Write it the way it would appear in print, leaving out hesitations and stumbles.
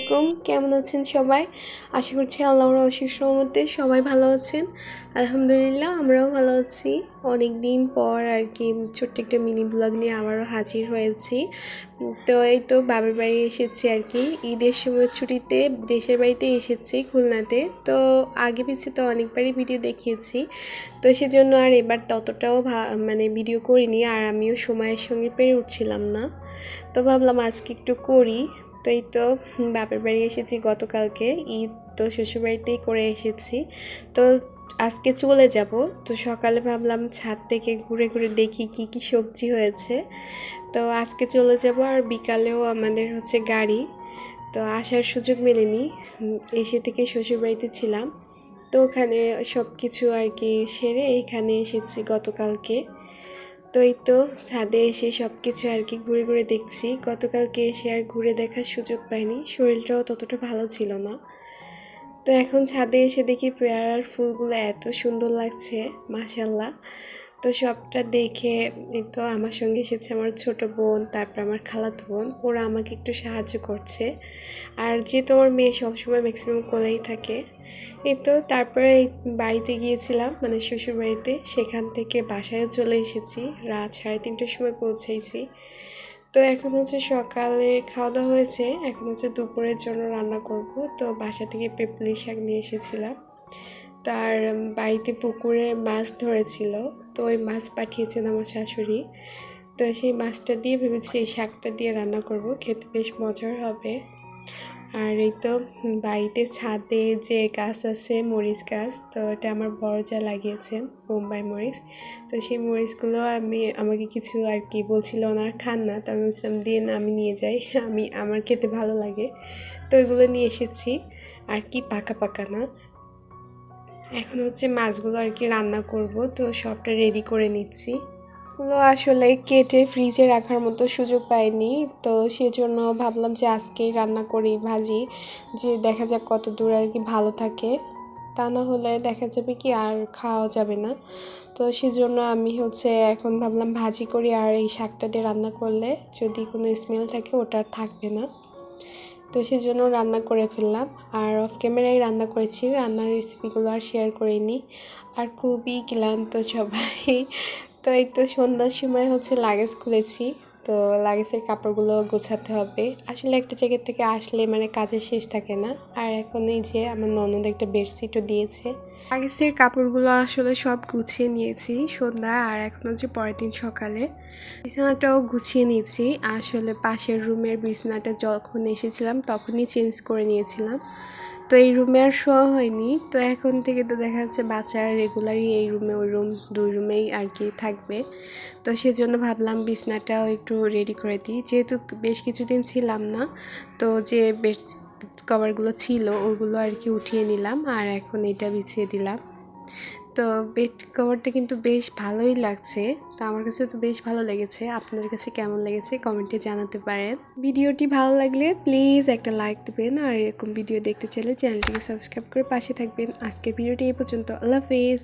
আলাইকুম, কেমন আছেন সবাই? আশা করছি আল্লাহর অশেষ রহমতে সবাই ভালো আছেন। আলহামদুলিল্লাহ, আমরাও ভালো আছি। অনেক দিন পর আর কি ছোট্ট একটা মিনি ব্লগ নিয়ে আবারও হাজির হয়েছি। তো এই তো বাবার বাড়ি এসেছি আর কি, ঈদের সময় ছুটিতে দেশের বাড়িতে এসেছি খুলনাতে। তো আগে পিছিয়ে তো অনেকবারই ভিডিও দেখিয়েছি, তো সেজন্য আর এবার ততটাও মানে ভিডিও করিনি, আর আমিও সময়ের সঙ্গে পেরে উঠছিলাম না। তো ভাবলাম আজকে একটু করি। তো এই তো বাপের বাড়ি এসেছি গতকালকে, ঈদ তো শ্বশুরবাড়িতেই করে এসেছি। তো আজকে চলে যাব। তো সকালে ভাবলাম ছাদ থেকে ঘুরে ঘুরে দেখি কি কি সবজি হয়েছে। তো আজকে চলে যাব, আর বিকালেও আমাদের হচ্ছে গাড়ি, তো আসার সুযোগ মেলেনি। এসে থেকে শ্বশুরবাড়িতে ছিলাম, তো ওখানে সব কিছু আর কি সেরে এখানে এসেছি গতকালকে। তো এই তো ছাদে এসে সব কিছু আর কি ঘুরে ঘুরে দেখছি। গতকালকে এসে আর ঘুরে দেখার সুযোগ পাইনি, শরীরটাও ততটা ভালো ছিল না। তো এখন ছাদে এসে দেখি পেয়ারার ফুলগুলো এত সুন্দর লাগছে, মাশাল্লাহ। তো সবটা দেখে এই তো আমার সঙ্গে এসেছে আমার ছোট বোন, তারপর আমার খালাতো বোন, ওরা আমাকে একটু সাহায্য করছে। আর যেহেতু আমার মেয়ে সবসময় ম্যাক্সিমাম কোলেই থাকে, এই তো তারপরে এই বাড়িতে গিয়েছিলাম, মানে শ্বশুর বাড়িতে, সেখান থেকে বাসায় চলে এসেছি। রাত 3:30টার সময় পৌঁছেছি। তো এখন হচ্ছে সকালে খাওয়া দাওয়া হয়েছে, এখন হচ্ছে দুপুরের জন্য রান্না করব। তো বাসা থেকে পেঁপলি শাক নিয়ে এসেছিলাম, তার বাড়িতে পুকুরে মাছ ধরেছিল, তো ওই মাছ পাঠিয়েছেন আমার শাশুড়ি। তো সেই মাছটা দিয়ে ভেবেছি এই শাকটা দিয়ে রান্না করব, খেতে বেশ মজার হবে। আর এই তো বাড়িতে ছাদে যে গাছ আছে, মরিচ গাছ, তো এটা আমার বড় যা লাগিয়েছেন, বোম্বাই মরিচ। তো সেই মরিচগুলো আমাকে কিছু আর কি বলছিল ওনারা খান না, তো আমি বলছিলাম দিন আমি নিয়ে যাই, আমার খেতে ভালো লাগে। তো ওইগুলো নিয়ে এসেছি, আর কি পাকা পাকা না। এখন হচ্ছে মাছগুলো আর কি রান্না করব, তো সবটা রেডি করে নিচ্ছি। এগুলো আসলে কেটে ফ্রিজে রাখার মতো সুযোগ পাইনি, তো সেজন্য ভাবলাম যে আজকেই রান্না করি, ভাজি, যে দেখা যাক কত দূর আর কি ভালো থাকে। তা না হলে দেখা যাবে কি আর খাওয়া যাবে না। তো সেজন্য আমি হচ্ছে এখন ভাবলাম ভাজি করি, আর এই শাকটা দিয়ে রান্না করলে যদি কোনো স্মেল থাকে ওটা আর থাকবে না। তো সেজন্য রান্না করে ফেললাম, আর অফ ক্যামেরায় রান্না করেছি, রান্নার রেসিপিগুলো আর শেয়ার করিনি। আর খুবই ক্লান্ত সবাই। তো এই তো সন্ধ্যার সময় হচ্ছে লাগেজ খুলেছি, তো লাগেজের কাপড়গুলো গোছাতে হবে। আসলে একটা জায়গা থেকে আসলে মানে কাজের শেষ থাকে না। আর এখন এই যে আমার ননদ একটা বেডশিটও দিয়েছে। লাগেজের কাপড়গুলো আসলে সব গুছিয়ে নিয়েছি সন্ধ্যা, আর এখন হচ্ছে পরের দিন সকালে বিছানাটাও গুছিয়ে নিয়েছি। আসলে পাশের রুমের বিছানাটা যখন এসেছিলাম তখনই চেঞ্জ করে নিয়েছিলাম, তো এই রুমে আর শোয়া হয়নি। তো এখন থেকে তো দেখা যাচ্ছে বাচ্চারা রেগুলারই এই রুমে ওই রুম দুই রুমেই আর কি থাকবে। তো সেজন্য ভাবলাম বিছানাটাও একটু রেডি করে দিই, যেহেতু বেশ কিছুদিন ছিলাম না। তো যে বেড কভারগুলো ছিল ওগুলো আর কি উঠিয়ে নিলাম, আর এখন এটা বিছিয়ে দিলাম। তো বেড কভারটা কিন্তু বেশ ভালোই লাগছে, তো আমার কাছে তো বেশ ভালো লেগেছে। আপনাদের কাছে কেমন লেগেছে কমেন্টে জানাতে পারেন। ভিডিওটি ভালো লাগলে প্লিজ একটা লাইক দেবেন, আর এরকম ভিডিও দেখতে চাইলে চ্যানেলটিকে সাবস্ক্রাইব করে পাশে থাকবেন। আজকের ভিডিওটি এই পর্যন্ত, আল্লাহ হাফেজ।